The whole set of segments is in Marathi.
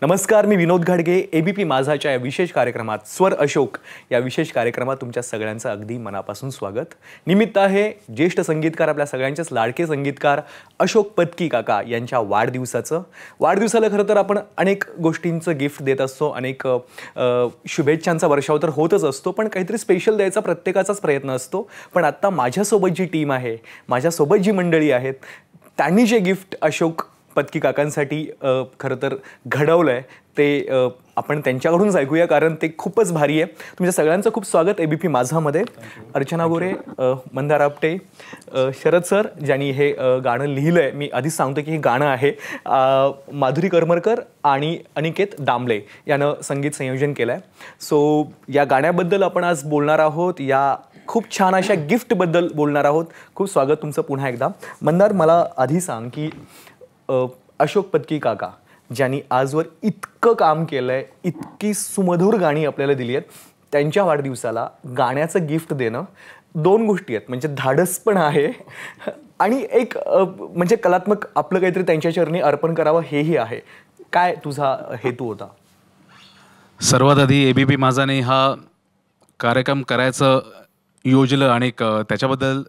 नमस्कार, मी विनोद घाडगे. एबीपी माझाच्या या विशेष कार्यक्रमात स्वर अशोक या विशेष कार्यक्रमात तुमच्या सगळ्यांचं अगदी मनापासून स्वागत. निमित्त आहे ज्येष्ठ संगीतकार, आपल्या सगळ्यांचेच लाडके संगीतकार अशोक पत्की काका यांच्या वाढदिवसाचं. वाढदिवसाला खरं तर आपण अनेक गोष्टींचं गिफ्ट देत असतो, अनेक शुभेच्छांचा वर्षाव तर होतच असतो, पण काहीतरी स्पेशल द्यायचा प्रत्येकाचाच प्रयत्न असतो. पण आत्ता माझ्यासोबत जी टीम आहे, माझ्यासोबत जी मंडळी आहेत, त्यांनी जे गिफ्ट अशोक पत्की काकांसाठी खरं तर घडवलं आहे ते आपण त्यांच्याकडूनच ऐकूया, कारण ते खूपच भारी आहे. तुमच्या सगळ्यांचं खूप स्वागत एबीपी माझामध्ये. अर्चना गोरे, मंदार आपटे, शरद सर ज्यांनी हे गाणं लिहिलं आहे. मी आधीच सांगतो की हे गाणं आहे माधुरी करमरकर आणि अनिकेत दामले यानं संगीत संयोजन केलं आहे. सो या गाण्याबद्दल आपण आज बोलणार आहोत, या खूप छान अशा गिफ्टबद्दल बोलणार आहोत. खूप स्वागत तुमचं पुन्हा एकदा. मंदार, मला आधी सांग की अशोक पत्की काका ज्यांनी आजवर इतकं काम केलं आहे, इतकी सुमधुर गाणी आपल्याला दिली आहेत, त्यांच्या वाढदिवसाला गाण्याचं गिफ्ट देणं दोन गोष्टी आहेत. म्हणजे धाडस पण आहे आणि एक म्हणजे कलात्मक आपलं काहीतरी त्यांच्या चरणी अर्पण करावं हेही आहे. काय तुझा हेतू होता? सर्वात आधी एबीपी माझाने हा कार्यक्रम करायचं योजलं आणि त्याच्याबद्दल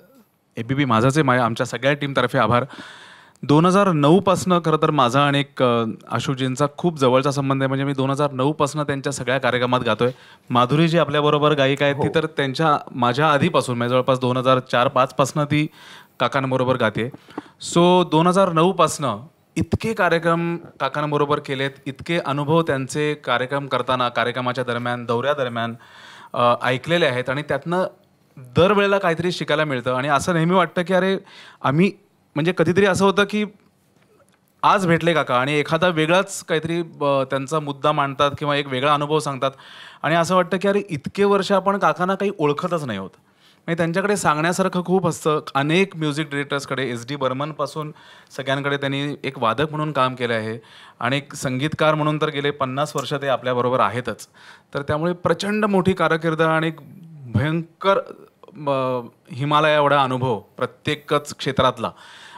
एबीपी माझाचे आमच्या सगळ्या टीमतर्फे आभार. 2009 पासनं खरं तर माझा आणि अशोकजींचा खूप जवळचा संबंध आहे. म्हणजे मी 2009 पासनं त्यांच्या सगळ्या कार्यक्रमात गातोय. माधुरी जी आपल्याबरोबर गायिका आहेत ती तर माझ्या आधीपासून, म्हणजे जवळपास 2004-05 पासनं ती काकांबरोबर गाते. सो 2009 पासनं इतके कार्यक्रम काकांबरोबर केलेत, इतके अनुभव त्यांचे कार्यक्रम करताना, कार्यक्रमाच्या दरम्यान, दौऱ्यादरम्यान ऐकलेले आहेत आणि त्यातनं दरवेळेला काहीतरी शिकायला मिळतं. आणि असं नेहमी वाटतं की अरे आम्ही, म्हणजे कधीतरी असं होतं की आज भेटले काका आणि एखादा वेगळाच काहीतरी त्यांचा मुद्दा मांडतात किंवा एक वेगळा अनुभव सांगतात आणि असं वाटतं की अरे इतके वर्ष आपण काकांना काही ओळखतच नाही होत. म्हणजे त्यांच्याकडे सांगण्यासारखं खूप असतं. अनेक म्युझिक डिरेक्टर्सकडे, SD बर्मनपासून सगळ्यांकडे त्यांनी एक वादक म्हणून काम केलं आहे आणि एक संगीतकार म्हणून तर गेले 50 वर्ष ते आपल्याबरोबर आहेतच. तर त्यामुळे प्रचंड मोठी कारकीर्द आणि भयंकर हिमालया एवढा अनुभव प्रत्येकच क्षेत्रातला,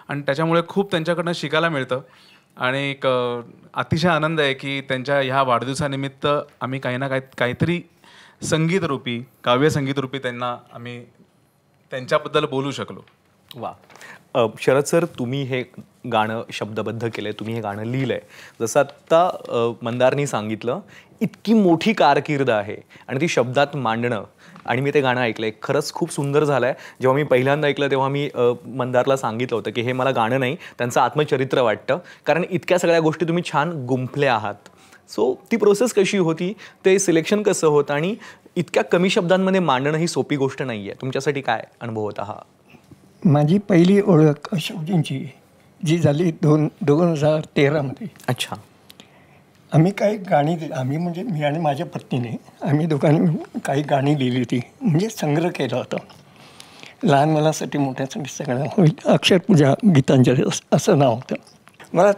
आणि त्याच्यामुळे खूप त्यांच्याकडनं शिकायला मिळतं. आणि एक अतिशय आनंद आहे की त्यांच्या ह्या वाढदिवसानिमित्त आम्ही काही ना काहीतरी संगीतरूपी, काव्यसंगीतरूपी त्यांना आम्ही त्यांच्याबद्दल बोलू शकलो. वा. शरद सर, तुम्ही हे गाणं शब्दबद्ध केलं आहे, तुम्ही हे गाणं लिहिलं आहे. जसं आत्ता मंदारनी सांगितलं, इतकी मोठी कारकीर्द आहे आणि ती शब्दात मांडणं, आणि मी ते गाणं ऐकलं आहे, खरंच खूप सुंदर झालं आहे. जेव्हा मी पहिल्यांदा ऐकलं तेव्हा मी मंदारला सांगितलं होतं की हे मला गाणं नाही, त्यांचं आत्मचरित्र वाटतं, कारण इतक्या सगळ्या गोष्टी तुम्ही छान गुंफल्या आहात. सो ती प्रोसेस कशी होती, ते सिलेक्शन कसं होतं, आणि इतक्या कमी शब्दांमध्ये मांडणं ही सोपी गोष्ट नाही आहे. तुमच्यासाठी काय अनुभव होता हा? माझी पहिली ओळख अशोकजींची जी झाली 2013मध्ये. अच्छा. आम्ही काही गाणी, आम्ही म्हणजे मी आणि माझ्या पत्नीने, आम्ही दोघांनी काही गाणी लिहिली होती, म्हणजे संग्रह केला होता. लहान मुलासाठी, मोठ्यासाठी सगळं होईल, अक्षरपूजा गीतांजली असं नाव होतं. मला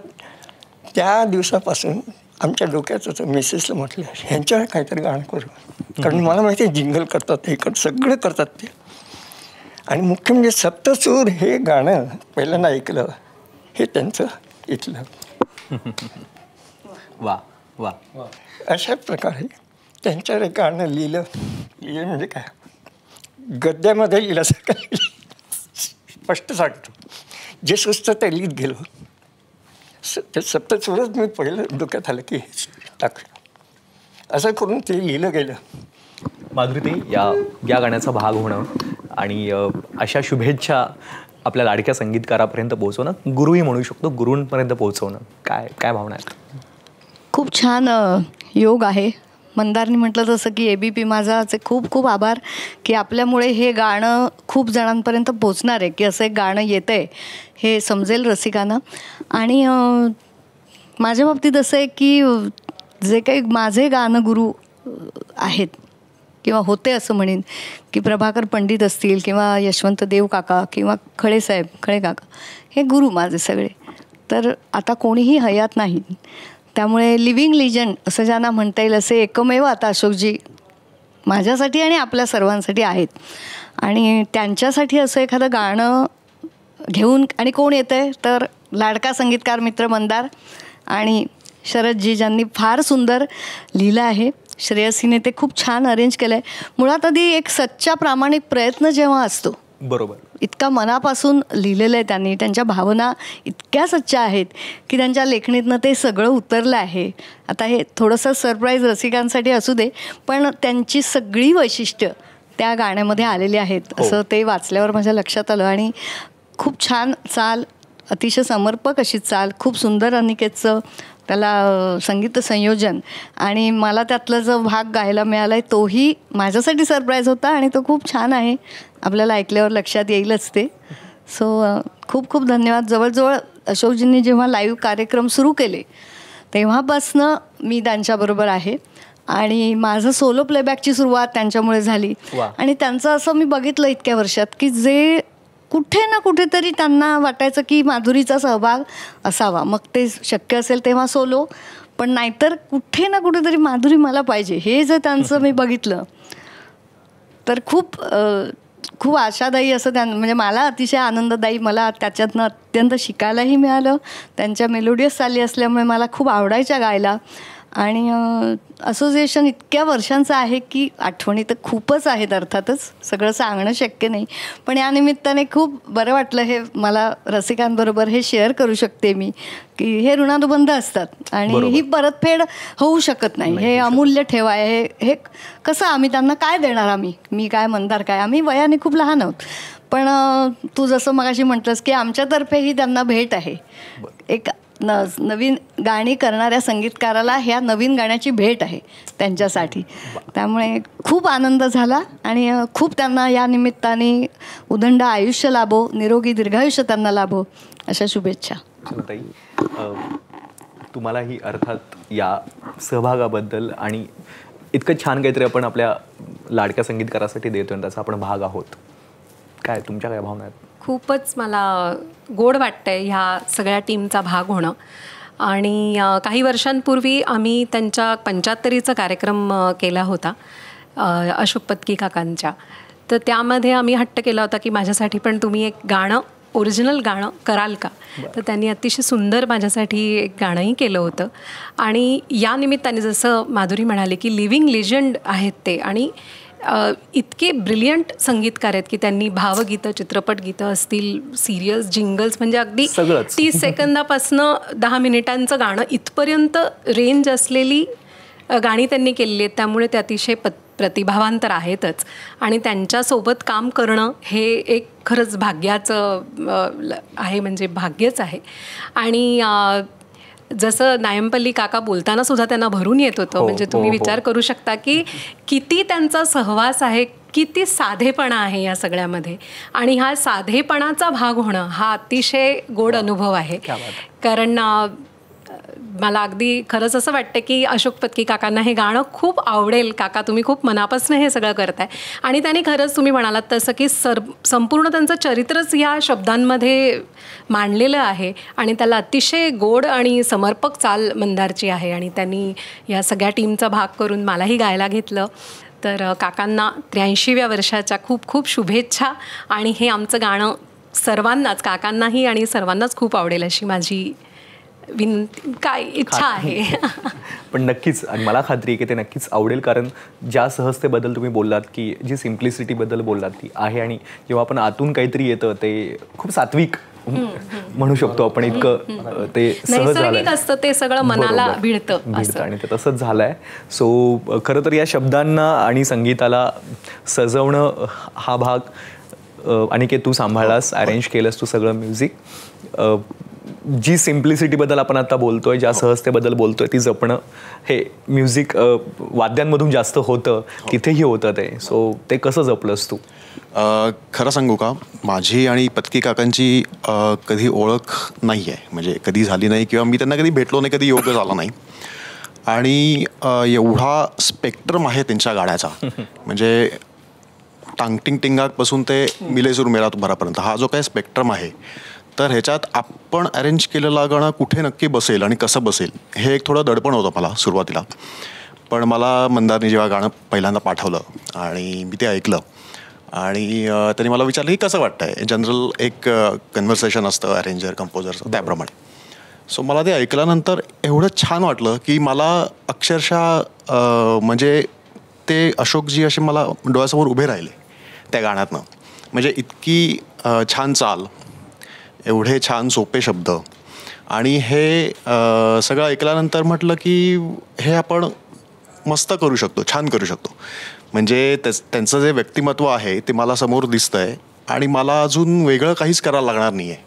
त्या दिवसापासून आमच्या डोक्यात होतं, मिसेसला म्हटलं ह्यांच्यावर काहीतरी गाणं करू, कारण मला माहिती आहे जिंगल करतात, हे सगळं करतात ते. आणि मुख्य म्हणजे सप्तसूर हे गाणं पहिल्यांदा ऐकलं, हे त्यांचं इथलं. वा वा. अशा प्रकारे त्यांच्यावर एक गाणं लिहिलं म्हणजे काय, गद्यामध्ये लिहिल्यासारखं स्पष्ट सांगतो. जे सुचतं ते लिहित गेलो. ते सप्तसूरच मी पहिलं डोक्यात आलं की टाकलं, असं करून ते लिहिलं गेलं. माधुरी, या गाण्याचा भाग होणं आणि अशा शुभेच्छा आपल्या लाडक्या संगीतकारापर्यंत पोहोचवणं, गुरुही म्हणू शकतो, गुरूंपर्यंत पोहोचवणं, काय भावना आहेत? खूप छान योग आहे. मंदारनी म्हटलं तसं की एबीपी माझाचे खूप खूप आभार की आपल्यामुळे हे गाणं खूप जणांपर्यंत पोचणार आहे, की असं एक गाणं येतं आहे हे समजेल रसिकांना. आणि माझ्या बाबतीत असं आहे की जे काही माझे गानगुरू आहेत किंवा होते असं म्हणेन, की प्रभाकर पंडित असतील किंवा यशवंत देव काका किंवा खळे काका, हे गुरु माझे सगळे. तर आता कोणीही हयात नाही, त्यामुळे लिव्हिंग लिजंड असं ज्यांना म्हणता येईल असे एकमेव आता अशोकजी माझ्यासाठी आणि आपल्या सर्वांसाठी आहेत. आणि त्यांच्यासाठी असं एखादं गाणं घेऊन, आणि कोण येतं आहे तर लाडका संगीतकार मित्र मंदार आणि शरदजी, ज्यांनी फार सुंदर लिहिलं आहे. श्रेयसीने ते खूप छान अरेंज केलं आहे. मुळात आधी एक सच्चा प्रामाणिक प्रयत्न जेव्हा असतो, बरोबर, इतका मनापासून लिहिलेलं आहे त्यांनी, त्यांच्या भावना इतक्या सच्च्या आहेत की त्यांच्या लेखणीतनं ते सगळं उतरलं आहे. आता हे थोडंसं सरप्राईज रसिकांसाठी असू दे, पण त्यांची सगळी वैशिष्ट्य त्या गाण्यामध्ये आलेली आहेत असं ते वाचल्यावर माझ्या लक्षात आलं. आणि खूप छान चाल, अतिशय समर्पक अशी चाल, खूप सुंदर अनिकेतचं त्याला संगीत संयोजन, आणि मला त्यातला जो भाग गायला मिळाला आहे तोही माझ्यासाठी सरप्राईज होता आणि तो खूप छान आहे. आपल्याला ऐकल्यावर लक्षात येईलच ते. सो खूप खूप धन्यवाद. जवळजवळ अशोकजींनी जेव्हा लाईव्ह कार्यक्रम सुरू केले तेव्हापासनं मी त्यांच्याबरोबर आहे आणि माझं सोलो प्लेबॅकची सुरुवात त्यांच्यामुळे झाली. आणि त्यांचं असं मी बघितलं इतक्या वर्षात की जे कुठे ना कुठेतरी त्यांना वाटायचं की माधुरीचा सहभाग असावा, मग ते शक्य असेल तेव्हा सोलो, पण नाहीतर कुठे ना कुठेतरी माधुरी मला पाहिजे, हे जर त्यांचं मी बघितलं तर खूप खूप आशादायी असं म्हणजे मला अतिशय आनंददायी, मला त्याच्यातनं अत्यंत शिकायलाही मिळालं. त्यांच्या मेलोडियस चाली असल्यामुळे मला खूप आवडायच्या गायला. आणि असोसिएशन इतक्या वर्षांचं आहे की आठवणी तर खूपच आहेत, अर्थातच सगळं सांगणं शक्य नाही, पण या निमित्ताने खूप बरं वाटलं. हे मला रसिकांबरोबर हे शेअर करू शकते मी की हे ऋणानुबंध असतात आणि ही परतफेड होऊ शकत नाही. हे अमूल्य ठेवा आहे. हे कसं आम्ही त्यांना काय देणार, मी काय मंदार काय, आम्ही वयाने खूप लहान आहोत, पण तू जसं मगाशी म्हटलंस की आमच्यातर्फे ही त्यांना भेट आहे. एक नवीन गाणी करणाऱ्या संगीतकाराला ह्या नवीन गाण्याची भेट आहे त्यांच्यासाठी. त्यामुळे खूप आनंद झाला आणि खूप त्यांना या निमित्ताने उदंड आयुष्य लाभो, निरोगी दीर्घायुष्य त्यांना लाभो, अशा शुभेच्छा. ताई, तुम्हालाही अर्थात या सहभागाबद्दल आणि इतकं छान काहीतरी आपण आपल्या लाडक्या संगीतकारासाठी देतोय, त्याचा आपण भाग आहोत. काय तुमच्या काय भावना आहेत? खूपच मला गोड वाटतंय ह्या सगळ्या टीमचा भाग होणं. आणि काही वर्षांपूर्वी आम्ही त्यांच्या 75चा कार्यक्रम केला होता अशोक पत्की काकांच्या. तर त्यामध्ये आम्ही हट्ट केला होता की माझ्यासाठी पण तुम्ही एक गाणं, ओरिजिनल गाणं कराल का. तर त्यांनी अतिशय सुंदर माझ्यासाठी एक गाणंही केलं होतं. आणि या निमित्ताने जसं माधुरी म्हणाले की लिव्हिंग लेजंड आहेत ते, आणि इतके ब्रिलियंट संगीतकार आहेत की त्यांनी भावगीतं, चित्रपटगीतं असतील, सिरियल्स, जिंगल्स, म्हणजे अगदी 30 सेकंदापासनं 10 मिनिटांचं गाणं इथपर्यंत रेंज असलेली गाणी त्यांनी केलेली आहेत. त्यामुळे ते अतिशय प्रतिभावान तर आहेतच, आणि त्यांच्यासोबत काम करणं हे एक खरंच भाग्याचं आहे, म्हणजे भाग्यच आहे. आणि जसं नायमपल्ली काका बोलताना सुद्धा त्यांना भरून येत होतं. म्हणजे तुम्ही विचार करू शकता की किती त्यांचा सहवास आहे, किती साधेपणा आहे या सगळ्यामध्ये. आणि हा साधेपणाचा भाग होणं हा अतिशय गोड अनुभव आहे. कारण मला अगदी खरंच असं वाटतं की अशोक पत्की काकांना हे गाणं खूप आवडेल. काका, तुम्ही खूप मनापासून हे सगळं करताय. आणि त्यांनी खरंच तुम्ही म्हणालात तसं की संपूर्ण त्यांचं चरित्रच या शब्दांमध्ये मांडलेलं आहे, आणि त्याला अतिशय गोड आणि समर्पक चाल मंदारची आहे. आणि त्यांनी या सगळ्या टीमचा भाग करून मलाही गायला घेतलं. तर काकांना 83व्या वर्षाच्या खूप खूप शुभेच्छा. आणि हे आमचं गाणं सर्वांनाच, काकांनाही आणि सर्वांनाच खूप आवडेल अशी माझी काय इच्छा आहे. पण नक्कीच, आणि मला खात्री आहे की ते नक्कीच आवडेल, कारण ज्या सहजतेबद्दल तुम्ही बोललात, की जी सिम्प्लिसिटीबद्दल बोललात ती आहे, आणि जेव्हा आपण आतून काहीतरी येतं ते खूप सात्विक म्हणू शकतो आपण, इतकं ते सहज झालंय असतं, ते सगळं मनाला भिडतं, आणि ते तसंच झालंय. सो खरं तर या शब्दांना आणि संगीताला सजवणं हा भाग अनिकेत तू सांभाळलास, अरेंज केलंस तू सगळं म्युझिक. जी सिम्प्लिसिटीबद्दल आपण आता बोलतोय, ज्या सहजतेबद्दल बोलतोय, ती जपणं हे म्युझिक वाद्यांमधून जास्त होतं, तिथेही होतं ते. सो ते कसं जपलंस तू? खरं सांगू का, माझी आणि पत्की काकांची कधी ओळख नाही आहे, म्हणजे कधी झाली नाही, किंवा मी त्यांना कधी भेटलो नाही, कधी योग्य झाला नाही. आणि एवढा स्पेक्ट्रम आहे त्यांच्या गाण्याचा, म्हणजे टांगटिंग टिंगापासून ते मिले सूर मेरा तुम्हारापर्यंत हा जो काही स्पेक्ट्रम आहे, तर ह्याच्यात आपण अरेंज केलेलं गाणं कुठे नक्की बसेल आणि कसं बसेल हे एक थोडं दडपण होतं मला सुरुवातीला. पण मला मंदारने जेव्हा गाणं पहिल्यांदा पाठवलं आणि मी ते ऐकलं, आणि त्यांनी मला विचारलं की कसं वाटतंय. जनरल एक कन्व्हर्सेशन असतं अरेंजर कंपोजरचं, त्याप्रमाणे. सो मला ते ऐकल्यानंतर एवढं छान वाटलं की मला अक्षरशः म्हणजे ते अशोकजी असे मला डोळ्यासमोर उभे राहिले त्या गाण्यातनं. म्हणजे इतकी छान चाल, एवढे छान सोपे शब्द, आणि हे सगळं ऐकल्यानंतर म्हटलं की हे आपण मस्त करू शकतो, छान करू शकतो. म्हणजे त्यांचं जे व्यक्तिमत्व आहे ते मला समोर दिसतं आहे आणि मला अजून वेगळं काहीच करायला लागणार नाही आहे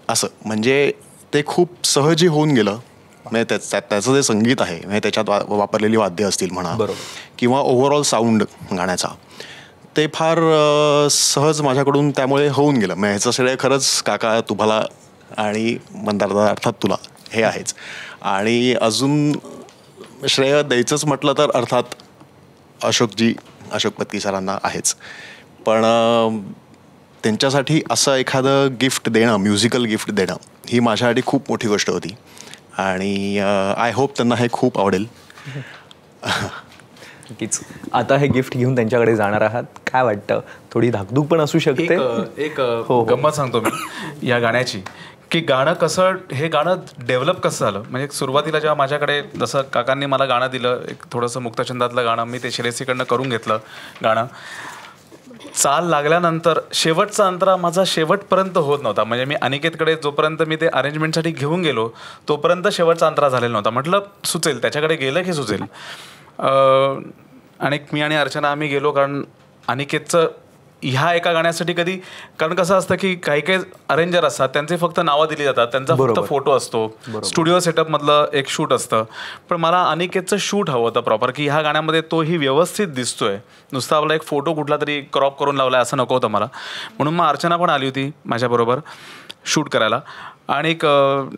असं. म्हणजे ते खूप सहजी होऊन गेलं. म्हणजे त्याचं जे संगीत आहे, म्हणजे त्याच्यात वापरलेली वाद्य असतील म्हणा, किंवा ओव्हरऑल साऊंड गाण्याचा, ते फार सहज माझ्याकडून त्यामुळे होऊन गेलं. म्हणजे ह्याचं श्रेय खरंच काका तुम्हाला आणि मंदारदा अर्थात तुला हे आहेच. आणि अजून श्रेय द्यायचंच म्हटलं तर अर्थात अशोक पत्की सरांना आहेच. पण त्यांच्यासाठी असं एखादं गिफ्ट देणं, म्युझिकल गिफ्ट देणं, ही माझ्यासाठी खूप मोठी गोष्ट होती. आणि आय होप त्यांना हे खूप आवडेल. नक्कीच. आता हे गिफ्ट घेऊन त्यांच्याकडे जाणार आहात, काय वाटतं? थोडी धाकधूक पण असू शकते. एक गंमत सांगतो मी या गाण्याची, की गाणं कसं, हे गाणं डेव्हलप कसं झालं. म्हणजे सुरुवातीला जेव्हा माझ्याकडे, जसं काकांनी मला गाणं दिलं, एक थोडंसं मुक्तछंदातलं गाणं, मी ते शिरेसीकडनं करून घेतलं गाणं. चाल लागल्यानंतर शेवटचा अंतरा माझा शेवटपर्यंत होत नव्हता. म्हणजे मी अनिकेतकडे जोपर्यंत मी ते अरेंजमेंटसाठी घेऊन गेलो तोपर्यंत शेवटचा अंतरा झालेला नव्हता. म्हटलं सुचेल, त्याच्याकडे गेलं की सुचेल. आणि मी आणि अर्चना आम्ही गेलो, कारण अनिकेतचं ह्या एका गाण्यासाठी कधी, कारण कसं असतं की काही काही अरेंजर असतात, त्यांचे फक्त नावं दिली जातात, त्यांचा फक्त फोटो असतो, स्टुडिओ सेटअपमधलं एक शूट असतं. पण मला अनिकेतचं शूट हवं होतं प्रॉपर, की ह्या गाण्यामध्ये तोही व्यवस्थित दिसतोय, नुसता आपला एक फोटो कुठला तरी क्रॉप करून लावला असं नको होतं मला. म्हणून मग अर्चना पण आली होती माझ्याबरोबर शूट करायला. आणि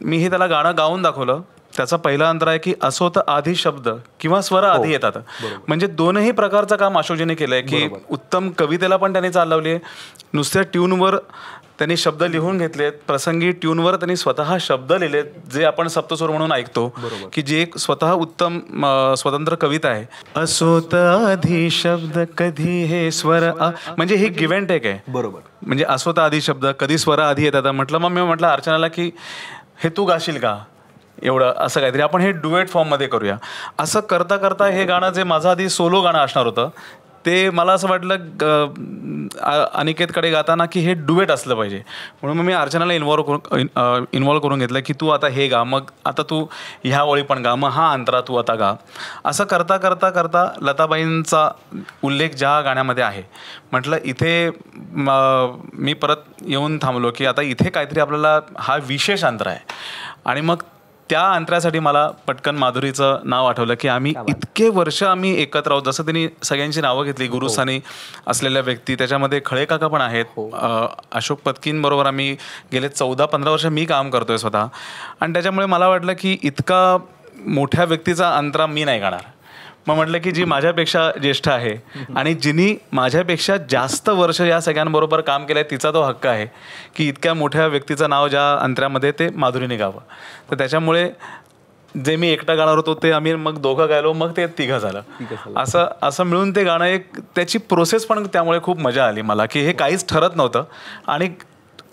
मीही त्याला गाणं गाऊन दाखवलं. त्याचा पहिला अंतर आहे की असो तर आधी शब्द किंवा स्वर आधी येतात. म्हणजे दोनही प्रकारचं काम अशोकजीने केलंय, की उत्तम कवितेला पण त्यांनी चाल लावली आहे, नुसत्या ट्यूनवर त्यांनी शब्द लिहून घेतलेत, प्रसंगी ट्यूनवर त्यांनी स्वतः शब्द लिहिलेत, जे आपण सप्तस्वर म्हणून ऐकतो, की जे एक स्वतः उत्तम स्वतंत्र कविता आहे. असो तर आधी शब्द कधी हे स्वर, म्हणजे ही गिव्ह अँड टेक आहे. बरोबर. म्हणजे असो तर आधी शब्द कधी स्वर आधी येतात. म्हटलं, मग मी म्हटलं अर्चनाला की हे तू गाशील का एवढं, असं काहीतरी आपण हे डुएट फॉर्ममध्ये करूया. असं करता करता हे गाणं, जे माझं आधी सोलो गाणं असणार होतं, ते मला असं वाटलं अनिकेतकडे गाताना की हे डुएट असलं पाहिजे. म्हणून मग मी अर्चनाला इन्व्हॉल्व करून घेतलं की तू आता हे गा, मग आता तू ह्या ओळी पण गा, मग हा अंतरा तू आता गा. असं करता करता करता लताबाईंचा उल्लेख ज्या गाण्यामध्ये आहे, म्हटलं इथे मी परत येऊन थांबलो की आता इथे काहीतरी आपल्याला हा विशेष अंतर आहे. आणि मग त्या अंतरासाठी मला पटकन माधुरीचं नाव आठवलं, की आम्ही इतके वर्ष आम्ही एकत्र आहोत. जसं त्यांनी सगळ्यांची नावं घेतली, गुरुस्थानी असलेल्या व्यक्ती, त्याच्यामध्ये खळे काका पण आहेत. अशोक पत्कींबरोबर आम्ही गेले 14-15 वर्ष मी काम करतोय स्वतः. आणि त्याच्यामुळे मला वाटलं की इतका मोठ्या व्यक्तीचा अंतरा मी नाही गाणार. मग म्हटलं की जी माझ्यापेक्षा ज्येष्ठ आहे आणि जिनी माझ्यापेक्षा जास्त वर्ष या सगळ्यांबरोबर काम केलं आहे, तिचा तो हक्क आहे की इतक्या मोठ्या व्यक्तीचं नाव ज्या अंतरामध्ये ते माधुरीने गावं. तर त्याच्यामुळे जे मी एकटा गाणार होतो ते आम्ही मग दोघं गायलो, मग ते तिघं झालं. असं मिळून ते गाणं, एक त्याची प्रोसेस पण त्यामुळे खूप मजा आली मला, की हे काहीच ठरत नव्हतं आणि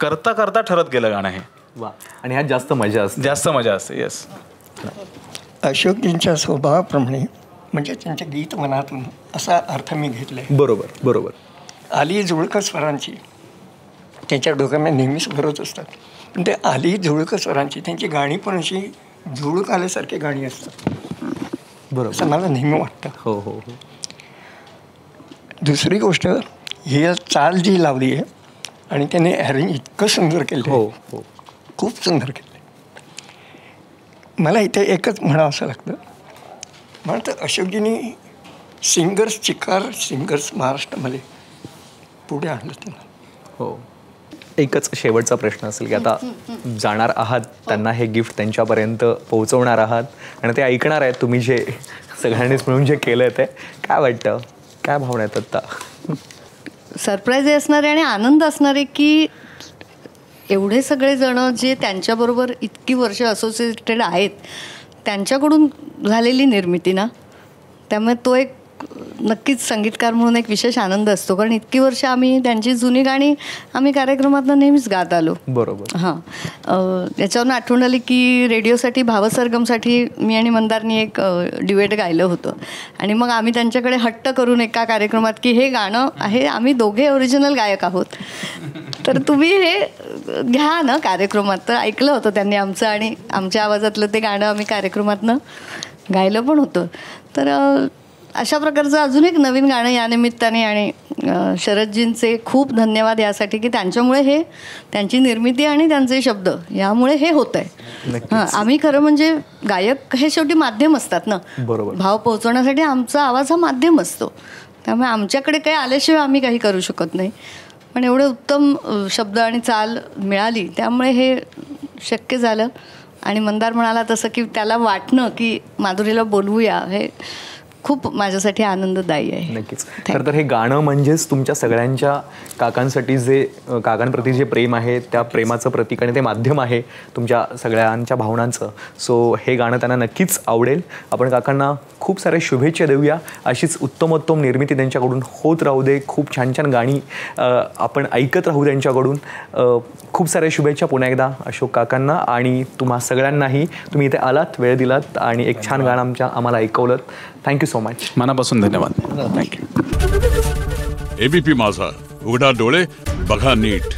करता करता ठरत गेलं गाणं हे. वा. आणि ह्यात जास्त मजा असते. येस. अशोकजींच्या स्वभावाप्रमाणे, म्हणजे त्यांच्या गीत मनातून असा अर्थ मी घेतलाय. बरोबर. आली जुळक स्वरांची त्यांच्या डोक्यामध्ये नेहमीच भरत असतात. पण ते आली जुळक स्वरांची त्यांची गाणी पण अशी जुळूक आल्यासारखी गाणी असतात. बरोबर, असं मला नेहमी वाटतं. हो. दुसरी गोष्ट, ही चाल जी लावली आहे आणि त्याने अरेंज इतकं सुंदर केलं. हो, खूप सुंदर केलं. मला इथे एकच म्हणावं असं लागतं, म्हणतं अशोकजींनी सिंगर्स महाराष्ट्रामध्ये पुढे आणलं त्यांना. हो. एकच शेवटचा प्रश्न असेल की आता जाणार आहात, त्यांना हे गिफ्ट त्यांच्यापर्यंत पोहोचवणार आहात आणि ते ऐकणार आहेत, तुम्ही जे सगळ्यांनीच मिळून जे केलं ते, काय वाटतं, काय भावना आहेत आत्ता? सरप्राईज असणारे आणि आनंद असणारे की एवढे सगळे जण जे त्यांच्याबरोबर इतकी वर्ष असोसिएटेड आहेत, त्यांच्याकडून झालेली निर्मिती ना, त्यामुळे तो एक नक्कीच संगीतकार म्हणून एक विशेष आनंद असतो, कारण इतकी वर्ष आम्ही त्यांची जुनी गाणी आम्ही कार्यक्रमातनं नेहमीच गात आलो. बरोबर. हां, याच्यावरून आठवण आली की रेडिओसाठी भावसरगमसाठी मी आणि मंदारनी एक ड्युएट गायलं होतं आणि मग आम्ही त्यांच्याकडे हट्ट करून एका कार्यक्रमात की हे गाणं आहे, आम्ही दोघे ओरिजिनल गायक आहोत, तर तुम्ही हे घ्या ना कार्यक्रमात. तर ऐकलं होतं त्यांनी आमचं आणि आमच्या आवाजातलं ते गाणं आम्ही कार्यक्रमातनं गायलं पण होतं. तर अशा प्रकारचं अजून एक नवीन गाणं या निमित्ताने आणि शरदजींचे खूप धन्यवाद यासाठी की त्यांच्यामुळे हे त्यांची निर्मिती आणि त्यांचे शब्द यामुळे हे होत आहे. हां, आम्ही खरं म्हणजे गायक हे शेवटी माध्यम असतात ना, बरोबर. भाव पोहोचवण्यासाठी आमचा आवाज हा माध्यम असतो, त्यामुळे आमच्याकडे काही आल्याशिवाय आम्ही काही करू शकत नाही. पण एवढे उत्तम शब्द आणि चाल मिळाली त्यामुळे हे शक्य झालं. आणि मंदार म्हणाला तसं की त्याला वाटणं की माधुरीला बोलवूया, हे खूप माझ्यासाठी आनंददायी आहे. नक्कीच. खरं तर हे गाणं म्हणजेच तुमच्या सगळ्यांच्या काकांसाठी जे काकांप्रती जे प्रेम आहे त्या प्रेमाचं प्रतीक आणि ते माध्यम आहे तुमच्या सगळ्यांच्या भावनांचं. सो हे गाणं त्यांना नक्कीच आवडेल. आपण काकांना खूप साऱ्या शुभेच्छा देऊया. अशीच उत्तमोत्तम निर्मिती त्यांच्याकडून होत राहू दे. खूप छान छान गाणी आपण ऐकत राहू त्यांच्याकडून. खूप साऱ्या शुभेच्छा पुन्हा एकदा अशोक काकांना आणि तुम्हा सगळ्यांनाही. तुम्ही इथे आलात, वेळ दिलात आणि एक छान गाणं आम्हाला ऐकवलं. Thank you so much. मनापासून धन्यवाद. थँक्यू. एबीपी माझा, उघडा डोळे बघा नीट.